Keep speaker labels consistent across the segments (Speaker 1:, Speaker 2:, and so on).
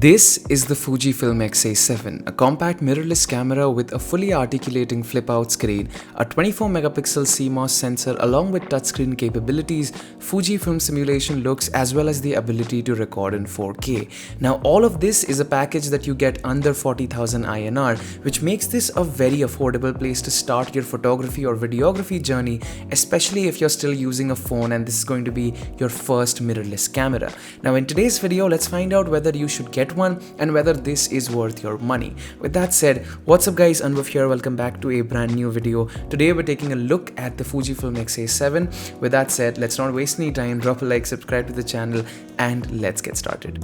Speaker 1: This is the Fujifilm X-A7, a compact mirrorless camera with a fully articulating flip-out screen, a 24 megapixel CMOS sensor along with touchscreen capabilities, Fujifilm simulation looks as well as the ability to record in 4K. Now all of this is a package that you get under 40,000 INR, which makes this a very affordable place to start your photography or videography journey, especially if you're still using a phone and this is going to be your first mirrorless camera. Now in today's video, let's find out whether you should get one and whether this is worth your money. With that said, what's up guys, Anubhav here, welcome back to a brand new video. Today we're taking a look at the Fujifilm X-A7. With that said, let's not waste any time, drop a like, subscribe to the channel, and let's get started.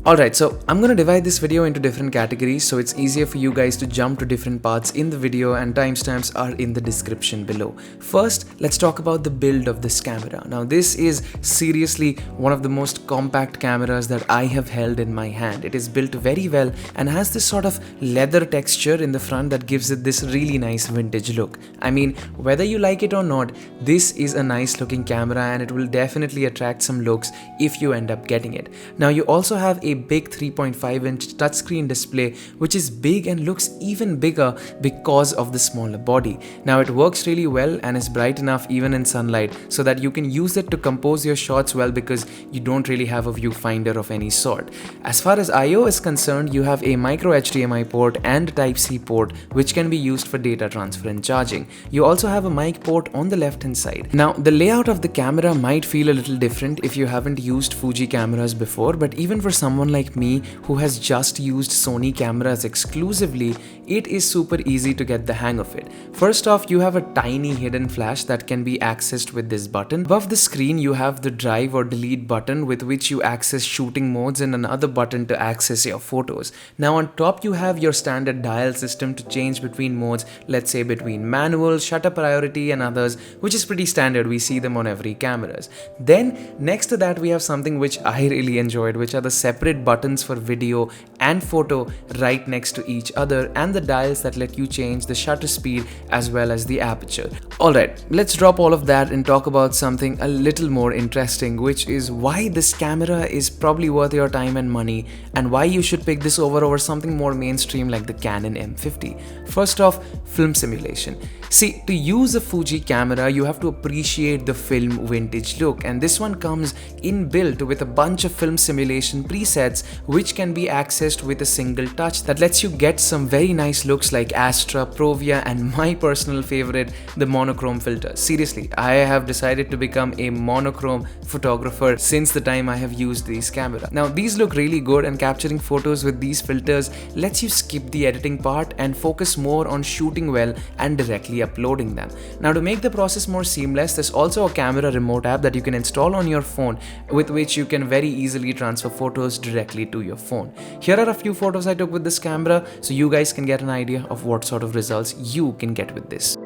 Speaker 1: Alright, so I'm gonna divide this video into different categories so it's easier for you guys to jump to different parts in the video, and timestamps are in the description below. First, let's talk about the build of this camera. Now this is seriously one of the most compact cameras that I have held in my hand. It is built very well and has this sort of leather texture in the front that gives it this really nice vintage look. I mean, whether you like it or not, this is a nice looking camera and it will definitely attract some looks if you end up getting it. Now you also have a big 3.5-inch touchscreen display, which is big and looks even bigger because of the smaller body. Now it works really well and is bright enough even in sunlight so that you can use it to compose your shots well because you don't really have a viewfinder of any sort. As far as I/O is concerned, you have a micro HDMI port and Type-C port which can be used for data transfer and charging. You also have a mic port on the left hand side. Now the layout of the camera might feel a little different if you haven't used Fuji cameras before, but even for someone like me who has just used Sony cameras exclusively, it is super easy to get the hang of it. First off, you have a tiny hidden flash that can be accessed with this button. Above the screen, you have the drive or delete button with which you access shooting modes and another button to access your photos. Now on top, you have your standard dial system to change between modes, let's say between manual, shutter priority and others, which is pretty standard. We see them on every cameras. Then next to that, we have something which I really enjoyed, which are the separate buttons for video and photo right next to each other, and the dials that let you change the shutter speed as well as the aperture. Alright, let's drop all of that and talk about something a little more interesting, which is why this camera is probably worth your time and money and why you should pick this over something more mainstream like the Canon M50. First off, film simulation. See, to use a Fuji camera, you have to appreciate the film vintage look, and this one comes inbuilt with a bunch of film simulation presets which can be accessed with a single touch that lets you get some very nice looks like Astra, Provia, and my personal favorite, the monochrome filter. Seriously, I have decided to become a monochrome photographer since the time I have used these cameras. Now these look really good, and capturing photos with these filters lets you skip the editing part and focus more on shooting well and directly uploading them. Now to make the process more seamless, there's also a camera remote app that you can install on your phone with which you can very easily transfer photos directly to your phone. Here are a few photos I took with this camera so you guys can get an idea of what sort of results you can get with this.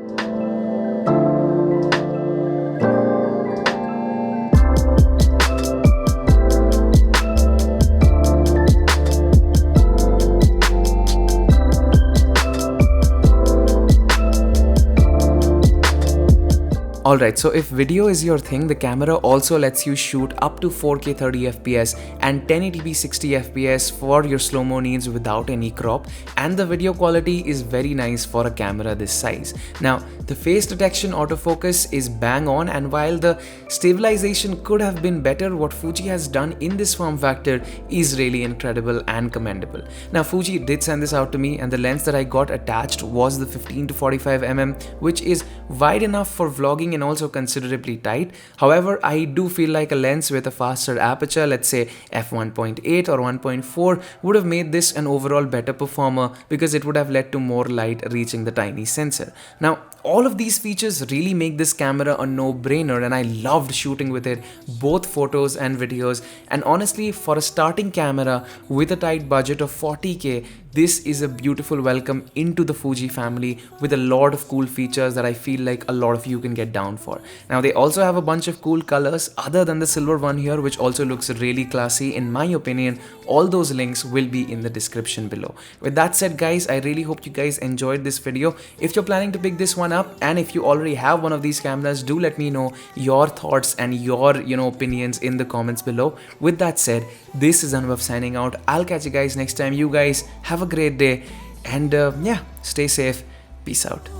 Speaker 1: Alright, so if video is your thing, the camera also lets you shoot up to 4K 30fps and 1080p 60fps for your slow-mo needs without any crop, and the video quality is very nice for a camera this size. Now, the face detection autofocus is bang on, and while the stabilization could have been better, what Fuji has done in this form factor is really incredible and commendable. Now, Fuji did send this out to me, and the lens that I got attached was the 15 to 45mm, which is wide enough for vlogging and also considerably tight. However, I do feel like a lens with a faster aperture, let's say f1.8 or 1.4, would have made this an overall better performer because it would have led to more light reaching the tiny sensor. Now, all of these features really make this camera a no-brainer, and I loved shooting with it, both photos and videos. And honestly, for a starting camera with a tight budget of 40K, This is a beautiful welcome into the Fuji family with a lot of cool features that I feel like a lot of you can get down for. Now they also have a bunch of cool colors other than the silver one here, which also looks really classy in my opinion. All those links will be in the description below. With that said guys, I really hope you guys enjoyed this video. If you're planning to pick this one up, and if you already have one of these cameras, do let me know your thoughts and your opinions in the comments below. With that said, this is Anubhav signing out. I'll catch you guys next time. You guys have a great day, and yeah, stay safe. Peace out.